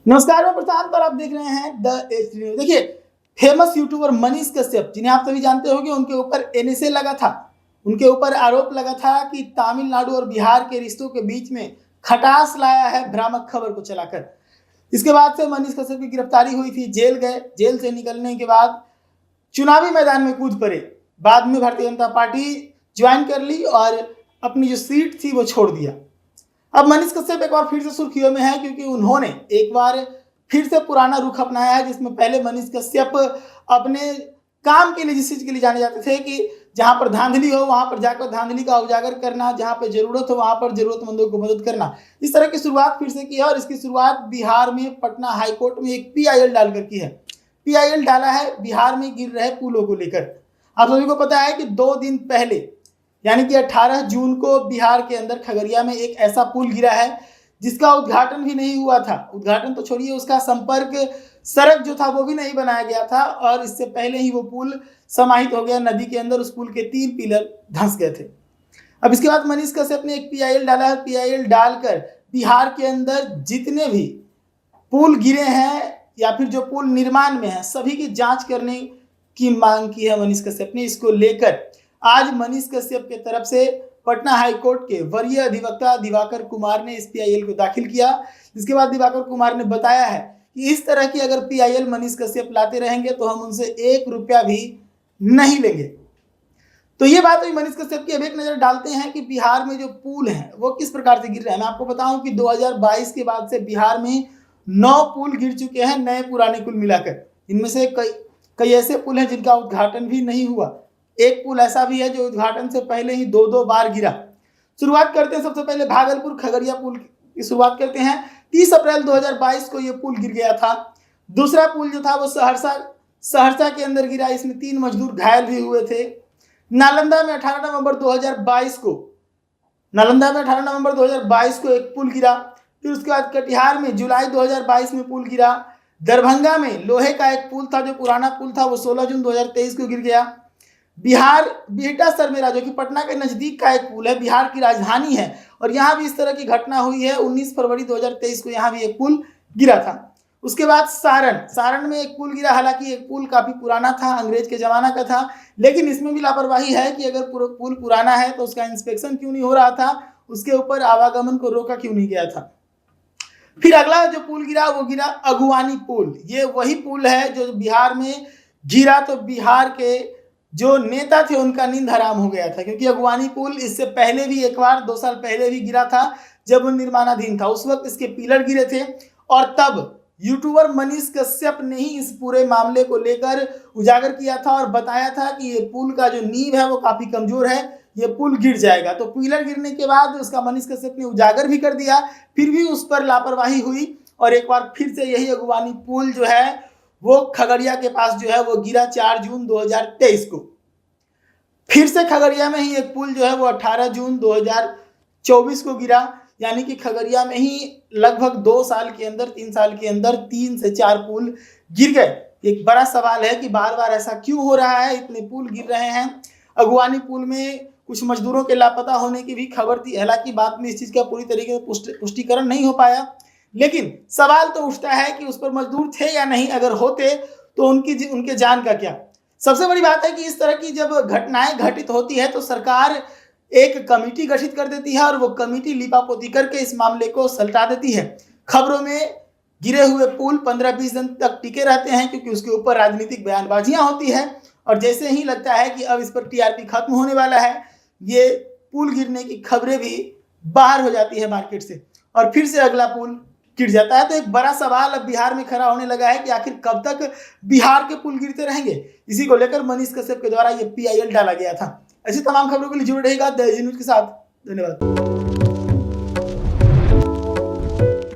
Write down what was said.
नमस्कार, मैं प्रशांत और आप देख रहे हैं द एच न्यूज। देखिए, फेमस यूट्यूबर मनीष कश्यप, जिन्हें आप सभी जानते होंगे, उनके ऊपर एनएसए लगा था। उनके ऊपर आरोप लगा था कि तमिलनाडु और बिहार के रिश्तों के बीच में खटास लाया है भ्रामक खबर को चलाकर। इसके बाद से मनीष कश्यप की गिरफ्तारी हुई थी, जेल गए। जेल से निकलने के बाद चुनावी मैदान में कूद पड़े। बाद में भारतीय जनता पार्टी ज्वाइन कर ली और अपनी जो सीट थी वो छोड़ दिया। अब मनीष कश्यप एक बार फिर से सुर्खियों में है, क्योंकि उन्होंने एक बार फिर से पुराना रुख अपनाया है, जिसमें पहले मनीष कश्यप अपने काम के लिए, जिस चीज के लिए जाने जाते थे कि जहां पर धांधली हो वहां पर जाकर धांधली का उजागर करना, जहां पर जरूरत हो वहां पर जरूरतमंदों को मदद करना, इस तरह की शुरुआत फिर से की है। और इसकी शुरुआत बिहार में पटना हाईकोर्ट में एक पीआईएल डालकर की है। पीआईएल डाला है बिहार में गिर रहे पुलों को लेकर। आप सभी को पता है कि 2 दिन पहले यानी कि 18 जून को बिहार के अंदर खगड़िया में एक ऐसा पुल गिरा है जिसका उद्घाटन भी नहीं हुआ था। उद्घाटन तो छोड़िए, उसका संपर्क सड़क जो था वो भी नहीं बनाया गया था, और इससे पहले ही वो पुल समाहित हो गया नदी के अंदर। उस पुल के 3 पिलर धंस गए थे। अब इसके बाद मनीष कश्यप ने एक पीआईएल डाला है। पीआईएल डालकर बिहार के अंदर जितने भी पुल गिरे हैं या फिर जो पुल निर्माण में है, सभी की जांच करने की मांग की है मनीष कश्यप ने। इसको लेकर आज मनीष कश्यप के तरफ से पटना हाईकोर्ट के वरीय अधिवक्ता दिवाकर कुमार ने इस पीआईएल को दाखिल किया। इसके बाद दिवाकर कुमार ने बताया है कि इस तरह की अगर पीआईएल मनीष कश्यप लाते रहेंगे तो हम उनसे 1 रुपया भी नहीं लेंगे। तो ये बात हुई मनीष कश्यप की। अब एक नजर डालते हैं कि बिहार में जो पुल हैं वो किस प्रकार से गिर रहे हैं। मैं आपको बताऊं कि 2022 के बाद से बिहार में 9 पुल गिर चुके हैं, नए पुराने कुल मिलाकर। इनमें से कई ऐसे पुल हैं जिनका उद्घाटन भी नहीं हुआ। एक पुल ऐसा भी है जो उद्घाटन से पहले ही 2-2 बार गिरा। शुरुआत करते हैं सबसे पहले भागलपुर खगड़िया पुल की शुरुआत करते हैं। 30 अप्रैल 2022 को यह पुल गिर गया था। दूसरा पुल जो था वो सहरसा के अंदर गिरा। इसमें 3 मजदूर घायल भी हुए थे। नालंदा में 18 नवंबर 2022 को एक पुल गिरा। फिर उसके बाद कटिहार में जुलाई 2022 में पुल गिरा। दरभंगा में लोहे का एक पुल था, जो पुराना पुल था, वो 16 जून 2023 को गिर गया। बिहार बिहटा सरमेरा, जो कि पटना के नजदीक का एक पुल है, बिहार की राजधानी है, और यहाँ भी इस तरह की घटना हुई है। 19 फरवरी 2023 को यहाँ भी एक पुल गिरा था। उसके बाद सारण में एक पुल गिरा। हालांकि एक पुल काफी पुराना था, अंग्रेज के जमाना का था, लेकिन इसमें भी लापरवाही है कि अगर पुल पुराना है तो उसका इंस्पेक्शन क्यों नहीं हो रहा था, उसके ऊपर आवागमन को रोका क्यों नहीं गया था। फिर अगला जो पुल गिरा वो गिरा अगुवानी पुल। ये वही पुल है जो बिहार में गिरा तो बिहार के जो नेता थे उनका नींद हराम हो गया था, क्योंकि अगुवानी पुल इससे पहले भी एक बार 2 साल पहले भी गिरा था, जब वो निर्माणाधीन था। उस वक्त इसके पिलर गिरे थे, और तब यूट्यूबर मनीष कश्यप ने ही इस पूरे मामले को लेकर उजागर किया था और बताया था कि ये पुल का जो नींव है वो काफी कमजोर है, ये पुल गिर जाएगा। तो पिलर गिरने के बाद उसका मनीष कश्यप ने उजागर भी कर दिया, फिर भी उस पर लापरवाही हुई, और एक बार फिर से यही अगुवानी पुल जो है वो खगड़िया के पास जो है वो गिरा 4 जून 2023 को। फिर से खगड़िया में ही एक पुल जो है वो 18 जून 2024 को गिरा। यानी कि खगड़िया में ही लगभग 2 साल के अंदर, 3 साल के अंदर 3 से 4 पुल गिर गए। एक बड़ा सवाल है कि बार बार ऐसा क्यों हो रहा है, इतने पुल गिर रहे हैं। अगुवानी पुल में कुछ मजदूरों के लापता होने की भी खबर थी। हालांकि बाद में इस चीज का पूरी तरीके से पुष्टिकरण नहीं हो पाया, लेकिन सवाल तो उठता है कि उस पर मजदूर थे या नहीं। अगर होते तो उनके जान का क्या। सबसे बड़ी बात है कि इस तरह की जब घटनाएं घटित होती है तो सरकार एक कमेटी गठित कर देती है, और वो कमेटी लिपापोती करके इस मामले को सलटा देती है। खबरों में गिरे हुए पुल 15-20 दिन तक टिके रहते हैं, क्योंकि उसके ऊपर राजनीतिक बयानबाजियां होती है, और जैसे ही लगता है कि अब इस पर टीआरपी खत्म होने वाला है, ये पुल गिरने की खबरें भी बाहर हो जाती है मार्केट से, और फिर से अगला पुल गिर जाता है। तो एक बड़ा सवाल अब बिहार में खड़ा होने लगा है कि आखिर कब तक बिहार के पुल गिरते रहेंगे। इसी को लेकर मनीष कश्यप के द्वारा ये पीआईएल डाला गया था। ऐसी तमाम खबरों के लिए जुड़े रहेगा द एच न्यूज के साथ। धन्यवाद।